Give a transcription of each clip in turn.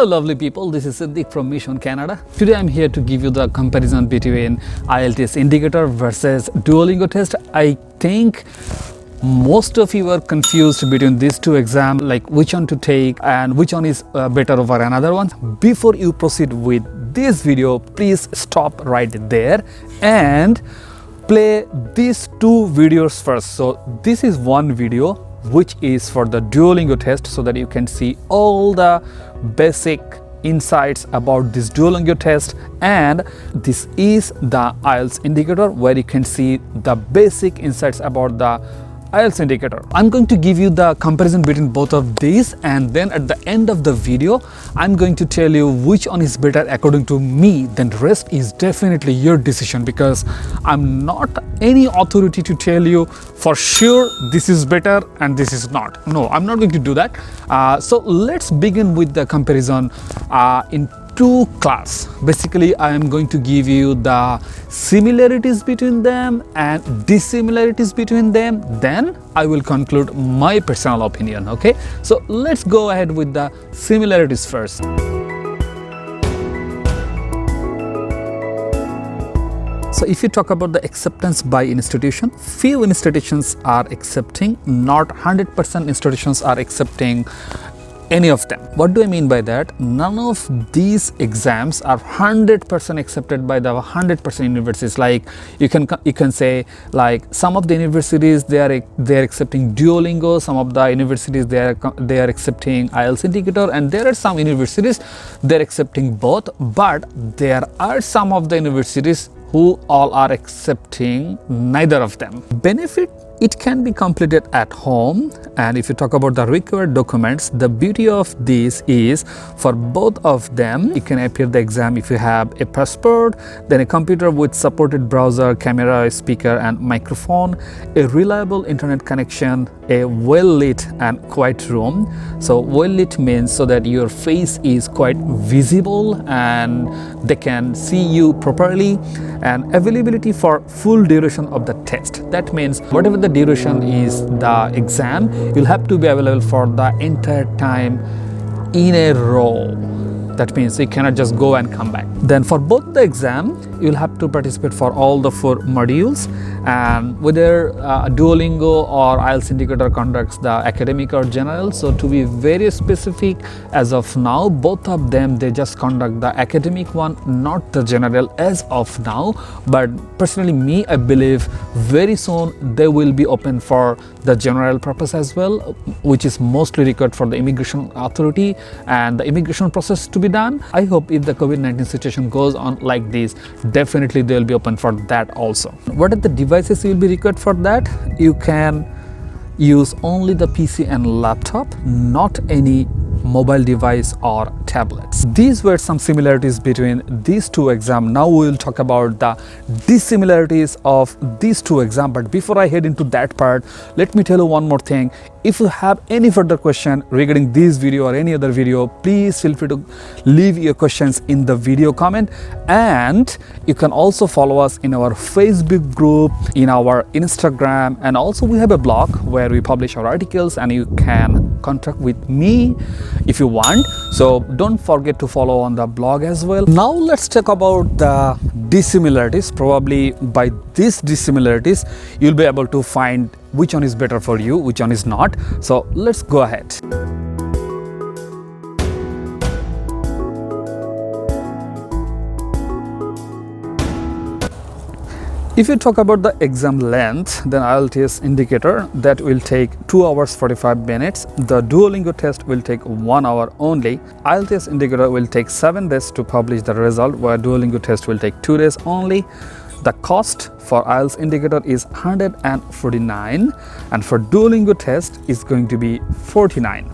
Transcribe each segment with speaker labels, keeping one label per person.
Speaker 1: Hello lovely people, this is Siddiq from Mission Canada. Today I'm here to give you the comparison between IELTS Indicator versus DuoLingo test. I think most of you are confused between these two exams, like which one to take and which one is better over another one. Before you proceed with this video, please stop right there and play these two videos first. So this is one video which is for the DuoLingo test, so that you can see all the basic insights about this DuoLingo test, and this is the IELTS indicator where you can see the basic insights about the IELTS indicator. I'm going to give you the comparison between both of these, and then at the end of the video I'm going to tell you which one is better according to me. Then the rest is definitely your decision, because I'm not any authority to tell you for sure this is better and this is not. No, I'm not going to do that. So let's begin with the comparison in two class. Basically, I am going to give you the similarities between them and dissimilarities between them. Then I will conclude my personal opinion. Okay, so let's go ahead with the similarities first. So if you talk about the acceptance by institution, few institutions are accepting, not 100% institutions are accepting any of them. What do I mean by that? None of these exams are 100% accepted by the 100% universities. Like you can say, like some of the universities they are accepting DuoLingo, some of the universities they are accepting IELTS indicator, and there are some universities they're accepting both. But there are some of the universities who all are accepting neither of them. Benefit: it can be completed at home. And if you talk about the required documents, the beauty of this is for both of them you can appear the exam if you have a passport, then a computer with supported browser, camera, speaker and microphone, a reliable internet connection, a well lit and quiet room. So well lit means so that your face is quite visible and they can see you properly, and availability for full duration of the test. That means whatever the duration is the exam, you'll have to be available for the entire time in a row. That means you cannot just go and come back. Then for both the exam, you'll have to participate for all the 4 modules, and whether DuoLingo or IELTS indicator conducts the academic or general. So to be very specific, as of now, both of them they just conduct the academic one, not the general as of now. But personally me, I believe very soon they will be open for the general purpose as well, which is mostly required for the immigration authority and the immigration process to be done. I hope if the COVID-19 situation goes on like this, definitely they will be open for that also. What are the devices you will be required for that? You can use only the PC and laptop, not any mobile device or tablets. These were some similarities between these two exams. Now we will talk about the dissimilarities of these two exams. But before I head into that part, let me tell you one more thing. If you have any further question regarding this video or any other video, please feel free to leave your questions in the video comment. And you can also follow us in our Facebook group, in our Instagram, and also we have a blog where we publish our articles, and you can contact with me if you want. So don't forget to follow on the blog as well. Now let's talk about the dissimilarities. Probably by these dissimilarities you'll be able to find which one is better for you, which one is not. So let's go ahead. If you talk about the exam length, then IELTS indicator that will take 2 hours 45 minutes. The DuoLingo test will take 1 hour only. IELTS indicator will take 7 days to publish the result, where DuoLingo test will take 2 days only. The cost for IELTS indicator is 149, and for DuoLingo test is going to be 49.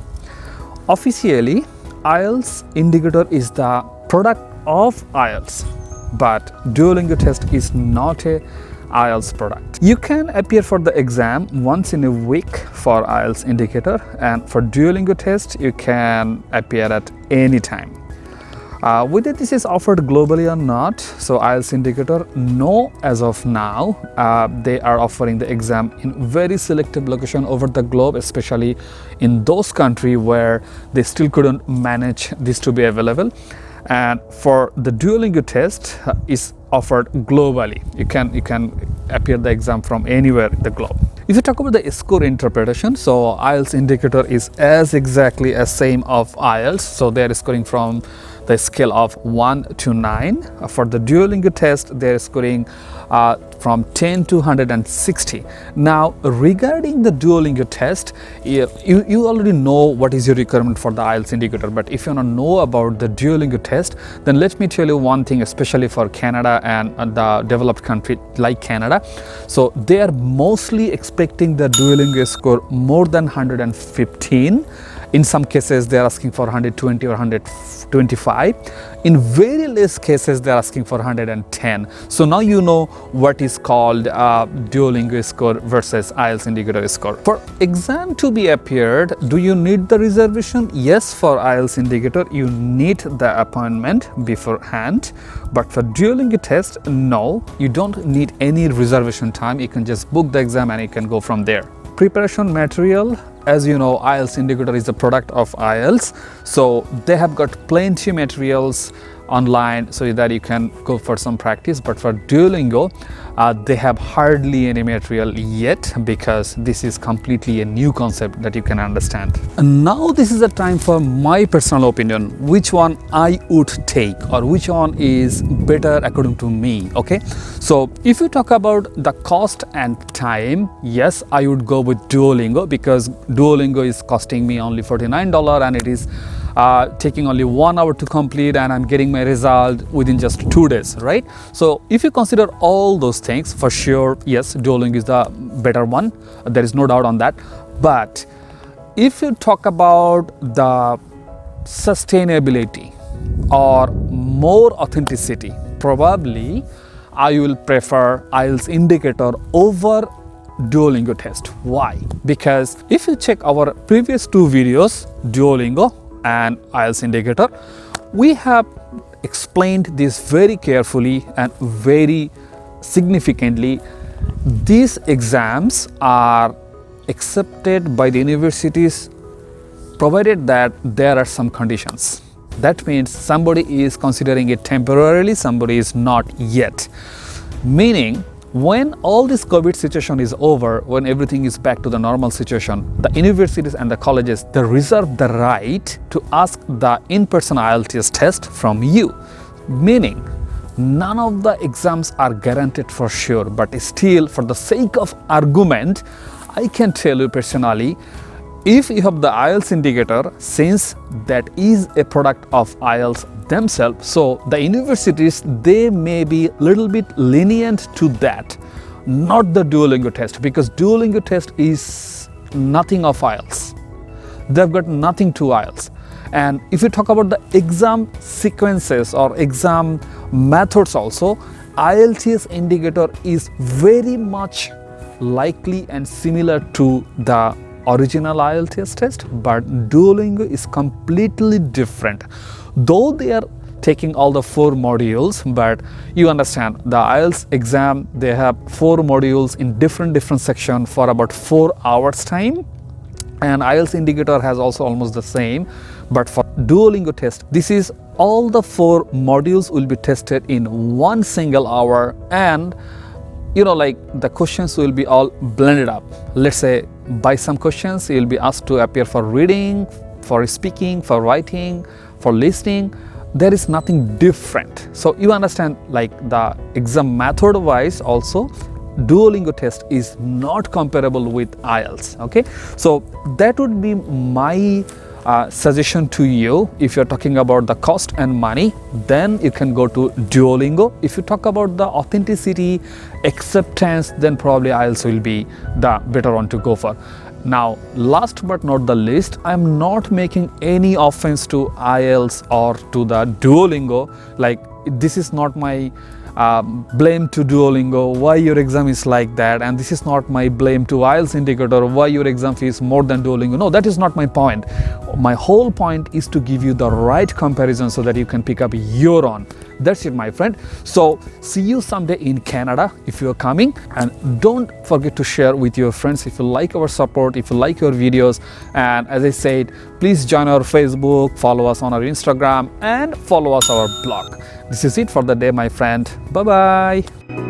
Speaker 1: Officially, IELTS indicator is the product of IELTS, but DuoLingo test is not a IELTS product. You can appear for the exam once in a week for IELTS indicator, and for DuoLingo test you can appear at any time. Whether this is offered globally or not, so IELTS Indicator, no, as of now. They are offering the exam in very selective location over the globe, especially in those countries where they still couldn't manage this to be available. And for the DuoLingo test is offered globally. You can appear the exam from anywhere in the globe. If you talk about the score interpretation, so IELTS Indicator is as exactly as same of IELTS. So they are scoring from the scale of 1 to 9. For the DuoLingo test, they are scoring from 10 to 160. Now, regarding the DuoLingo test, you already know what is your requirement for the IELTS Indicator. But if you want to know about the DuoLingo test, then let me tell you one thing, especially for Canada and the developed country like Canada. So they are mostly expecting the DuoLingo score more than 115. In some cases, they are asking for 120 or 125. In very less cases, they are asking for 110. So now you know what is called DuoLingo score versus IELTS Indicator score. For exam to be appeared, do you need the reservation? Yes, for IELTS Indicator, you need the appointment beforehand. But for DuoLingo test, no, you don't need any reservation time. You can just book the exam and you can go from there. Preparation material, as you know, IELTS Indicator is a product of IELTS, so they have got plenty of materials online so that you can go for some practice. But for DuoLingo, they have hardly any material yet, because this is completely a new concept that you can understand. And now this is the time for my personal opinion, which one I would take or which one is better according to me. Okay, so if you talk about the cost and time, yes, I would go with DuoLingo, because DuoLingo is costing me only $49 and it is taking only 1 hour to complete, and I'm getting my result within just 2 days, right? So if you consider all those things, for sure, yes, DuoLingo is the better one. There is no doubt on that. But if you talk about the sustainability or more authenticity, probably I will prefer IELTS Indicator over DuoLingo test. Why? Because if you check our previous 2 videos, DuoLingo and IELTS Indicator, we have explained this very carefully and very significantly. These exams are accepted by the universities provided that there are some conditions. That means somebody is considering it temporarily, somebody is not yet. Meaning, when all this COVID situation is over, when everything is back to the normal situation, the universities and the colleges, they reserve the right to ask the in-person IELTS test from you. Meaning, none of the exams are guaranteed for sure, but still, for the sake of argument, I can tell you personally, if you have the IELTS Indicator, since that is a product of IELTS themselves, so the universities, they may be a little bit lenient to that, not the DuoLingo test, because DuoLingo test is nothing of IELTS. They've got nothing to IELTS. And if you talk about the exam sequences or exam methods also, IELTS Indicator is very much likely and similar to the original IELTS test, but DuoLingo is completely different. Though they are taking all the 4 modules, but you understand the IELTS exam, they have 4 modules in different sections for about 4 hours time, and IELTS Indicator has also almost the same. But for DuoLingo test, this is all the 4 modules will be tested in 1 single hour, and you know, like the questions will be all blended up. Let's say by some questions you will be asked to appear for reading, for speaking, for writing, for listening. There is nothing different. So you understand, like the exam method wise also, DuoLingo test is not comparable with IELTS. Okay, so that would be my suggestion to you. If you're talking about the cost and money, then you can go to DuoLingo. If you talk about the authenticity, acceptance, then probably IELTS will be the better one to go for. Now, last but not the least, I'm not making any offense to IELTS or to the DuoLingo. Like, this is not my blame to Duolingo why your exam is like that, and this is not my blame to IELTS Indicator why your exam fee is more than Duolingo. No, that is not my point. My whole point is to give you the right comparison so that you can pick up your own. That's it, my friend. So see you someday in Canada if you're coming, and don't forget to share with your friends if you like our support, if you like your videos. And as I said, please join our Facebook, follow us on our Instagram, and follow us our blog. This is it for the day, my friend. Bye bye.